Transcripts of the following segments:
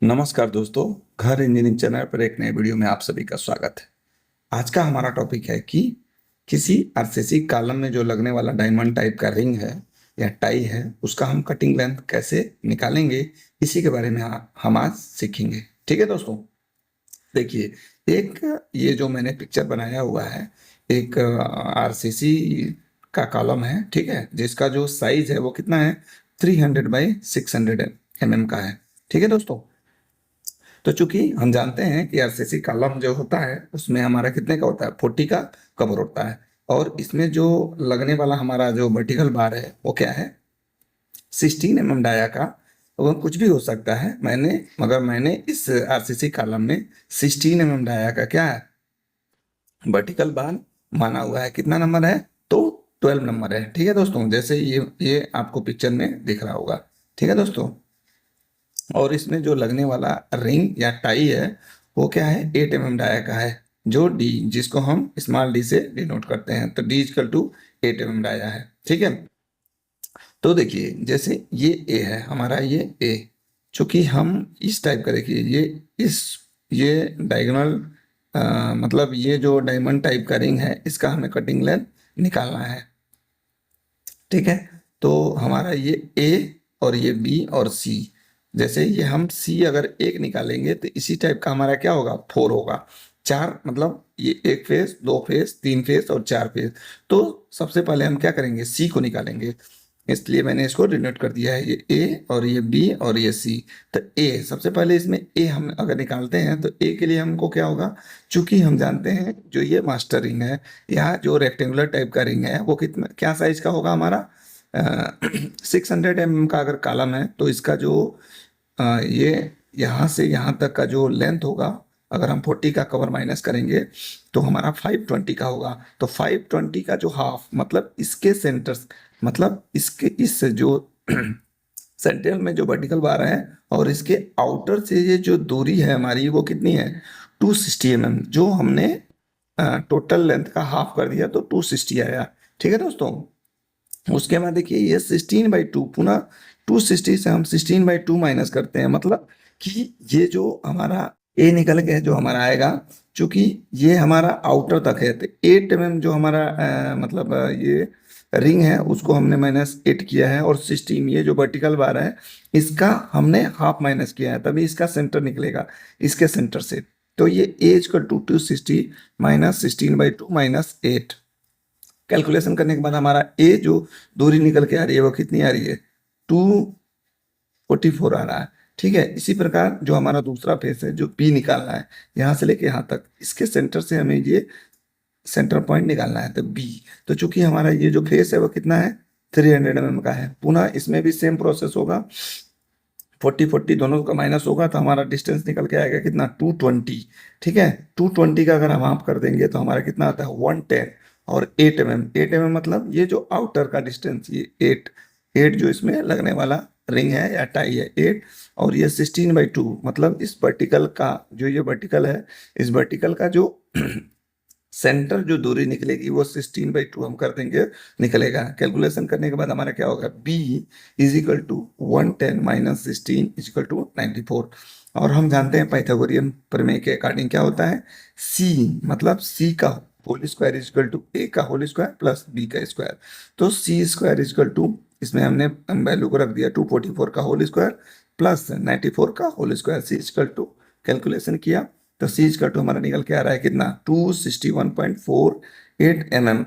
नमस्कार दोस्तों, घर इंजीनियरिंग चैनल पर एक नए वीडियो में आप सभी का स्वागत है। आज का हमारा टॉपिक है कि किसी आरसीसी कॉलम में जो लगने वाला डायमंड टाइप का रिंग है या टाई है, उसका हम कटिंग लेंथ कैसे निकालेंगे, इसी के बारे में हम आज सीखेंगे। ठीक है दोस्तों, देखिए, एक ये जो मैंने पिक्चर बनाया हुआ है, एक आरसीसी का कॉलम है, ठीक है, जिसका जो साइज है वो कितना है, 300 बाई 600 mm का है। ठीक है दोस्तों, तो चूंकि हम जानते हैं कि आरसीसी कॉलम जो होता है उसमें हमारा कितने का होता है, 40 का कवर होता है। और इसमें जो लगने वाला हमारा जो वर्टिकल बार है वो क्या है, 16 mm डाया का। वो कुछ भी हो सकता है, मैंने इस आरसीसी कॉलम में 16 mm डाया का क्या है, वर्टिकल बार माना हुआ है। कितना नंबर है, तो 12 नंबर है। ठीक है दोस्तों, जैसे ये आपको पिक्चर में दिख रहा होगा। ठीक है दोस्तों, और इसमें जो लगने वाला रिंग या टाई है वो क्या है, 8 mm डाया का है, जो डी, जिसको हम स्मॉल डी से डिनोट करते हैं, तो D equal to 8 mm dia है। ठीक है, तो देखिए, जैसे ये ए है हमारा, ये ए, चूंकि हम इस टाइप का, देखिए ये डायगोनल, मतलब ये जो डायमंड टाइप का रिंग है, इसका हमें कटिंग लेंथ निकालना है। ठीक है, तो हमारा ये ए और ये बी और सी, जैसे ये हम सी अगर एक निकालेंगे तो इसी टाइप का हमारा क्या होगा, 4 होगा। चार मतलब ये एक फेस, दो फेस, तीन फेस और चार फेस। तो सबसे पहले हम क्या करेंगे, सी को निकालेंगे, इसलिए मैंने इसको डिनोट कर दिया है, ये ए और ये बी और ये सी। तो ए सबसे पहले, इसमें ए हम अगर निकालते हैं तो ए के लिए हमको क्या होगा, चूंकि हम जानते हैं जो ये मास्टर रिंग है या जो रेक्टेंगुलर टाइप का रिंग है वो कितना क्या साइज का होगा हमारा, 600 mm का अगर कॉलम है तो इसका जो ये यहाँ से यहाँ तक का जो लेंथ होगा, अगर हम 40 का कवर माइनस करेंगे तो हमारा 520 का होगा। तो 520 का जो हाफ, मतलब इसके सेंटर, मतलब इसके इस जो सेंट्रल में जो वर्टिकल बार है और इसके आउटर से ये जो दूरी है हमारी, वो कितनी है, 260 mm, जो हमने टोटल लेंथ का हाफ कर दिया तो 260 आया। ठीक है दोस्तों, उसके बाद देखिए ये 16/2, पुनः 260 से हम 16/2 माइनस करते हैं, मतलब कि ये जो हमारा ए निकल के जो हमारा आएगा, चूंकि ये हमारा आउटर तक है, तो 8 mm जो हमारा मतलब ये रिंग है उसको हमने -8 किया है, और 16 ये जो वर्टिकल बार है इसका हमने हाफ माइनस किया है, तभी इसका सेंटर निकलेगा इसके सेंटर से। तो ये एज का 260 -16/2 -8, कैलकुलेशन करने के बाद हमारा ए जो दूरी निकल के आ रही है वो कितनी आ रही है, 244 आ रहा है। ठीक है, इसी प्रकार जो हमारा दूसरा फेस है जो पी निकालना है, यहाँ से लेके यहाँ तक, इसके सेंटर से हमें ये सेंटर पॉइंट निकालना है, तो बी। तो चूंकि हमारा ये जो फेस है वो कितना है, 300 mm का है, पुनः इसमें भी सेम प्रोसेस होगा, 40 40 दोनों का माइनस होगा तो हमारा डिस्टेंस निकल के आएगा कितना, 220। ठीक है, 220 का अगर हम हाफ कर देंगे तो हमारा कितना आता है, 110। और 8 mm मतलब ये जो आउटर का डिस्टेंस, ये 8 जो इसमें लगने वाला रिंग है या टाई है, 8। और ये 16/2, मतलब इस वर्टिकल का जो ये वर्टिकल है, इस वर्टिकल का जो सेंटर जो दूरी निकलेगी वो 16/2 हम कर देंगे, निकलेगा। कैलकुलेशन करने के बाद हमारा क्या होगा, B is equal to 110 -16 is equal to 94। और हम जानते हैं पाइथागोरियन प्रमेय के अकॉर्डिंग क्या होता है, सी मतलब सी का whole square is equal to A का होल स्क्वायर प्लस बी का स्क्वायर। तो C square is equal to, इसमें हमने वैल्यू को रख दिया 244 का होल स्क्वायर प्लस 94 का whole square, C is equal to, calculation किया तो सी इक्वल टू हमारा निकल के आ रहा है कितना, 261.48 mm।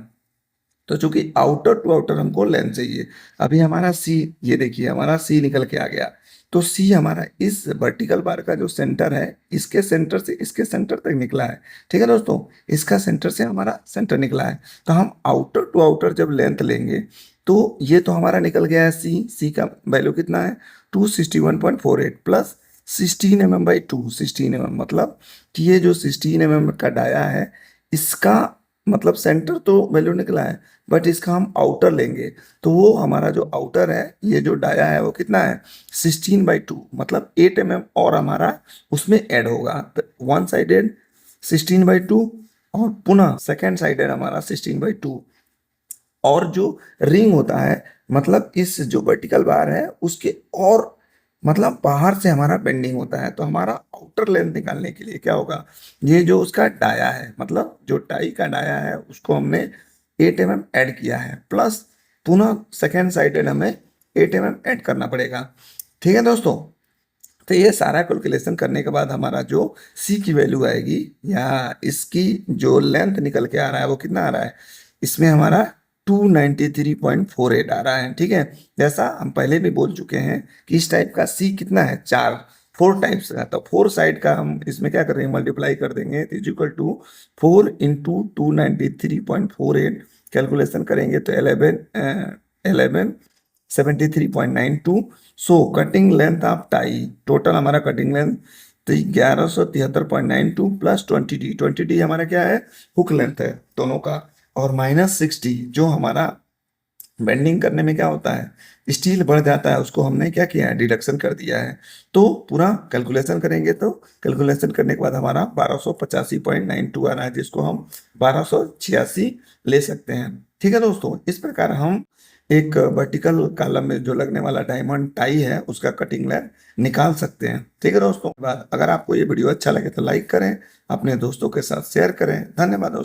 तो चूंकि आउटर टू आउटर हमको लेंथ चाहिए, अभी हमारा सी, ये देखिए हमारा सी निकल के आ गया। तो सी हमारा इस वर्टिकल बार का जो सेंटर है, इसके सेंटर से इसके सेंटर तक निकला है। ठीक है दोस्तों, इसका सेंटर से हमारा सेंटर निकला है, तो हम आउटर टू आउटर जब लेंथ लेंगे तो ये तो हमारा निकल गया है सी, सी का वैल्यू कितना है, 261.48 प्लस 16 mm/2, 16 mm मतलब कि ये जो 16 mm का डाया है, इसका मतलब सेंटर तो वैल्यू निकला है, बट इसका हम आउटर लेंगे तो वो हमारा जो आउटर है, ये जो डाया है वो कितना है, 16/2, मतलब 8 mm और हमारा उसमें ऐड होगा, तो वन साइडेड 16/2 और पुनः सेकेंड साइडेड हमारा 16/2। और जो रिंग होता है, मतलब इस जो वर्टिकल बार है उसके और मतलब बाहर से हमारा बेंडिंग होता है। तो हमारा आउटर लेंथ निकालने के लिए क्या होगा, ये जो उसका डाया है, मतलब जो टाई का डाया है उसको हमने 8 mm ऐड किया है, प्लस पुनः सेकेंड साइडेड हमें 8 mm ऐड करना पड़ेगा। ठीक है दोस्तों, तो ये सारा कैलकुलेशन करने के बाद हमारा जो सी की वैल्यू आएगी, या इसकी जो लेंथ निकल के आ रहा है वो कितना आ रहा है, इसमें हमारा 293.48 आ रहा है। ठीक है, जैसा हम पहले भी बोल चुके हैं कि इस टाइप का सी कितना है, 4 टाइप्स का। तो 4 साइड का हम इसमें क्या कर रहे हैं, मल्टीप्लाई कर देंगे, इज इक्वल टू 4 × 293.48। कैलकुलेशन करेंगे तो 1173.92। सो cutting length of tie, total हमारा कटिंग लेंथ तो 1173.92 प्लस 20D। 20D हमारा क्या है, हुक लेंथ है दोनों का, और -60 जो हमारा बेंडिंग करने में क्या होता है, स्टील बढ़ जाता है, उसको हमने क्या किया है, डिडक्शन कर दिया है। तो पूरा कैलकुलेशन करेंगे तो कैलकुलेशन करने के बाद हमारा 1285.92 आ रहा है, जिसको हम 1286 ले सकते हैं। ठीक है दोस्तों, इस प्रकार हम एक वर्टिकल कॉलम में जो लगने वाला डायमंड टाई है उसका कटिंग लेंथ निकाल सकते हैं। ठीक है दोस्तों, बाद अगर आपको ये वीडियो अच्छा लगे तो लाइक करें, अपने दोस्तों के साथ शेयर करें। धन्यवाद दोस्तों।